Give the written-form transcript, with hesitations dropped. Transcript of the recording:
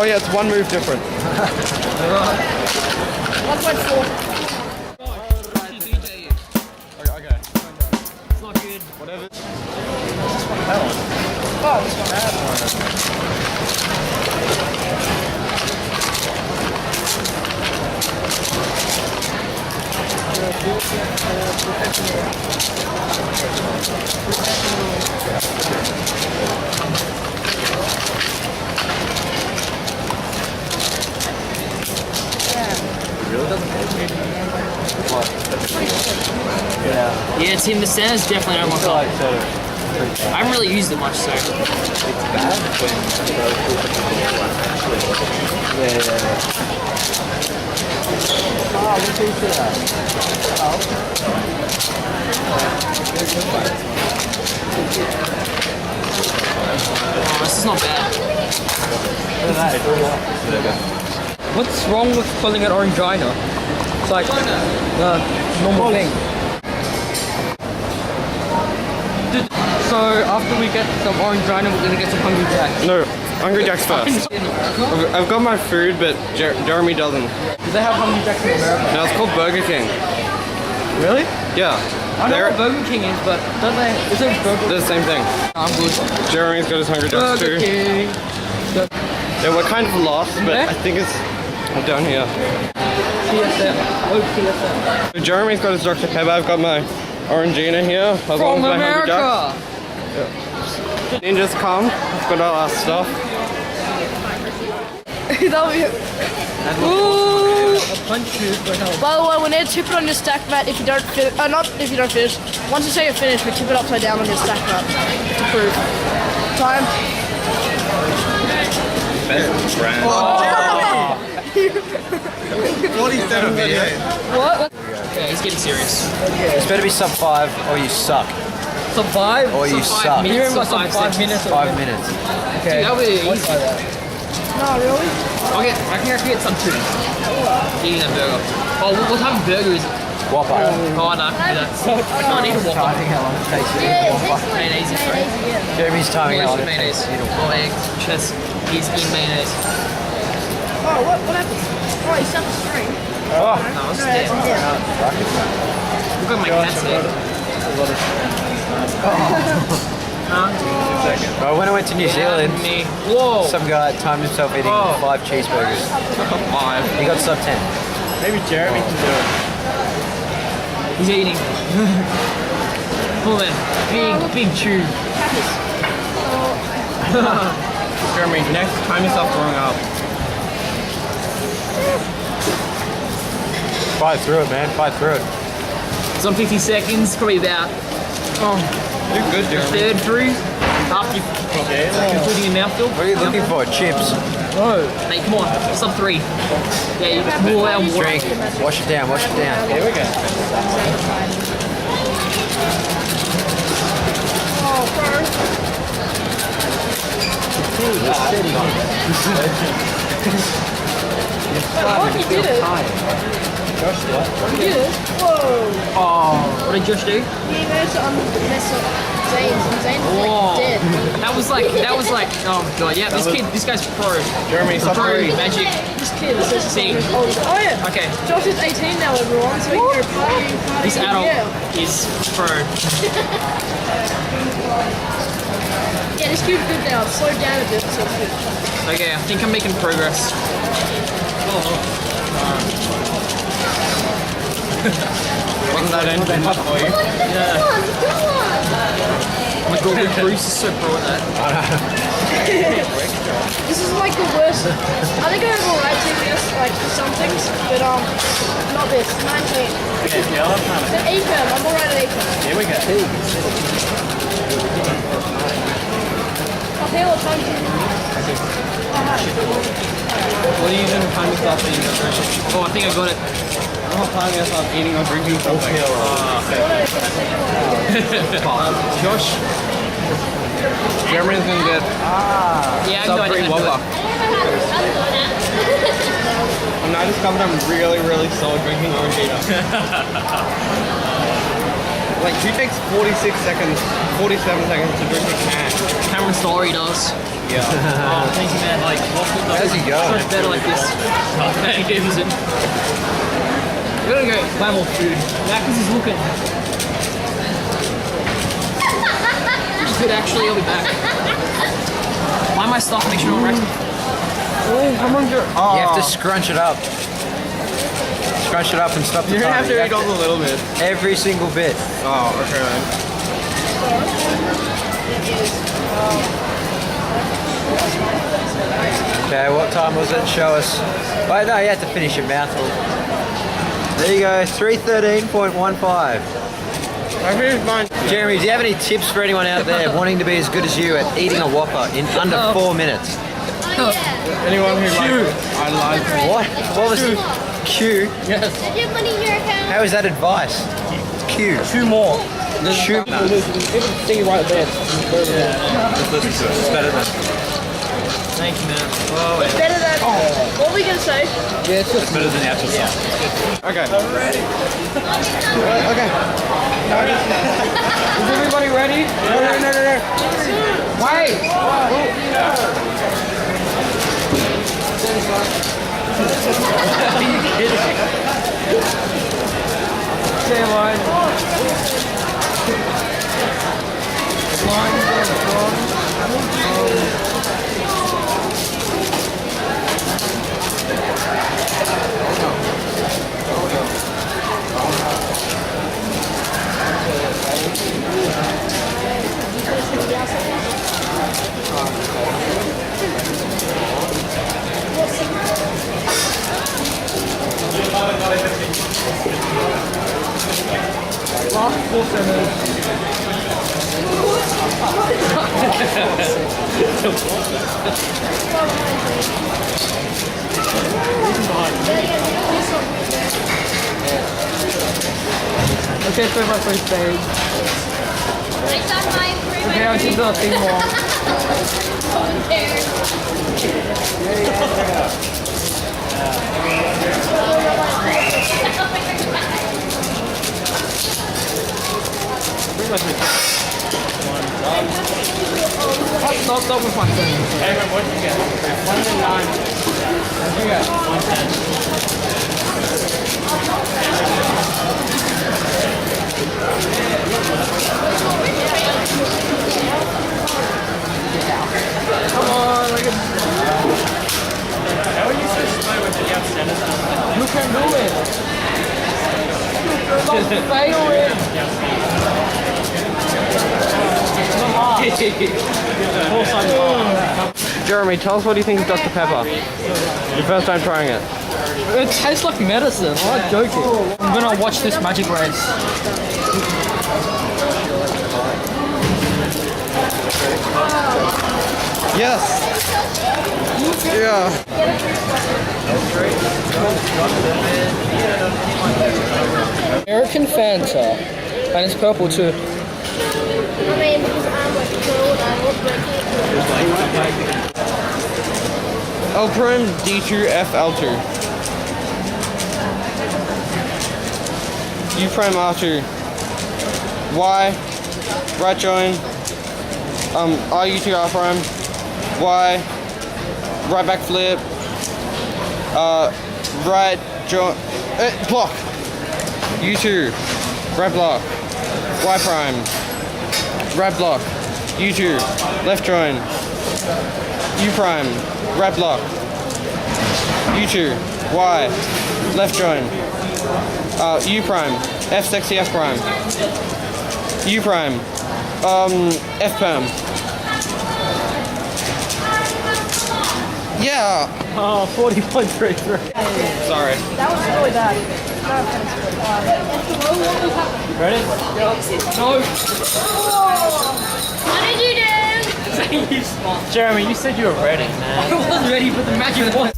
Oh yeah, it's one move different. 1.4. Okay. It's not good. Whatever. Oh, this one. Yeah, Tim, the Santa's definitely not my fault. I haven't really used it much, so. It's bad when Oh, this is not bad. What's wrong with calling it Orangina? It's like the normal thing. So after we get some Orangina, we're gonna get some Hungry Jacks. No, Hungry Jack's first. I've got my food, but Jeremy doesn't. Do they have Hungry Jacks in America? No, it's called Burger King. Really? Yeah. I know what Burger King is, but don't they? Is it Burger? They're the same thing. I'm good. Jeremy's got his Hungry Jacks Burger too. King. Yeah, we're kind of lost, but there? I think it's down here. TSM. Oh, TSM. So Jeremy's got his Dr. Pepper. I've got my Orangina here. I've From got my Hungry Jacks. America! Ninjas come. I've got all our stuff. Ooh! A punch you for help. By the way, we need to tip it on your stack mat if you don't finish. Not if you don't finish. Once you say you're finished, we tip it upside down on your stack mat to prove. Time. Best brand. Oh. 47 videos. What? Yeah, he's getting serious. It's better be sub 5 or you suck. Survive? Or you Some 5 suck. minutes. You remember Some some 5 5 minutes? 5 minutes. Okay. Dude, that would be easy. No, really? I can actually get some too. Eating that burger. Oh, what type of burger is it? Whopper. Oh, I know. I can't eat a Whopper. Timing how long it takes to eat Yeah, a it Whopper. takes Mayonnaise is great. yeah. Jeremy's timing how long it Mayonnaise. takes to eat a Whopper. Raw egg, chest is in mayonnaise. Oh, what happened? Oh, you set the string. Oh, No, it's No, dead. it's yeah. Look at my cat's head. well, when I went to New Zealand, Me. Whoa. some guy timed himself eating 5 cheeseburgers. 5. He got sub 10. Maybe Jeremy can do it. He's eating. Pull in. Big chew. Jeremy, next time yourself throwing up. Fight through it, man. Fight through it. It's on 50 seconds, probably about You're good, Jeremy. third through. After you're putting your mouth filled. What are you looking for? Chips. Mate, come on. Sub 3. Yeah, you just pour out water. Drink. Wash it down. Wash it down. Here we go. Oh, he did it. He did it. Whoa. Oh, what did Josh do? He managed to mess up Zane's, and Zane's Whoa. like dead. That was like, oh god, yeah, this guy's pro. Jeremy, sub Pro 3. magic. This kid is just See. oh yeah. Okay, Josh is 18 now, everyone, so he can go party. this adult Yeah. is pro. Yeah, this cube's good now. It's slowed down a bit, so it's good. Okay, I think I'm making progress. Wasn't that engine for you? Yeah. Oh my god, Bruce is so pro at that. This is like the worst. I think I have alright TPS, like for some things, but not this. 19. The APEM, I'm alright at APEM. Here we go. I'll pay what time to What are you doing to time yourself eating or drinking? Oh, I think I got it. I'm not timing yourself eating or drinking something. Josh? Jeremy's gonna get Yeah, I sub know I 3 didn't do Whopper. And I discovered I'm really, really slow at drinking Orangina. Like, who takes 46 seconds, 47 seconds to drink a can? Cameron Stollery does. Yeah. Oh, thank you, man. Like, How's he going? much better like this. Magnificent. We're gonna go buy more food. Macca's is looking. Which is good, actually. I'll be back. Why my stuff make sure I'm wrecked? You have to scrunch it up. Scrunch it up and stop the You're gonna timer. have to You eat all the little bit. Every single bit. Oh, okay, man. Okay, what time was it? Show us. Wait, no, you have to finish your mouthful. There you go, 313.15. I finished mine. Jeremy, do you have any tips for anyone out there wanting to be as good as you at eating a Whopper in under 4 minutes? Oh yeah. Anyone who likes, I like. What? What was it? Q? Yes. Did you have money in your account? How is that advice? Q. 2 more. Q. See right there. It's better than. Thank you, man. It's better than. What were we gonna say? Yeah, it's just Better than the actual song. Okay. Okay. Is everybody ready? No. Wait! Stay line. Okay, so my first stage. I got my free. Okay, I'll just do a thing more. Stop with my phone. Hey, what did you get? 109. What did you get? 110. Come on, like a... How are you so slow with the outstanding? You can do it. Don't fail it. Jeremy, tell us what you think of Dr. Pepper. Your first time trying it. It tastes like medicine. I'm not joking. I'm gonna watch this magic race. Yes. Yeah. American Fanta, and it's purple too. I mean, because I'm like cold, I was drinking. L prime D2 F L2. U prime R2. Y. Right join. RU2 R prime. Y. Right back flip. Right join. Block. U2. Right block. Y prime. Right block. U2. Left join. U prime. Right block. U2. Y. Left join. U prime. F sexy F prime. U prime. F perm. Yeah. Oh, 40.33. Sorry. That was really bad. Ready? No. What did you do? Jeremy, you said you were ready, man. I was ready for the magic one.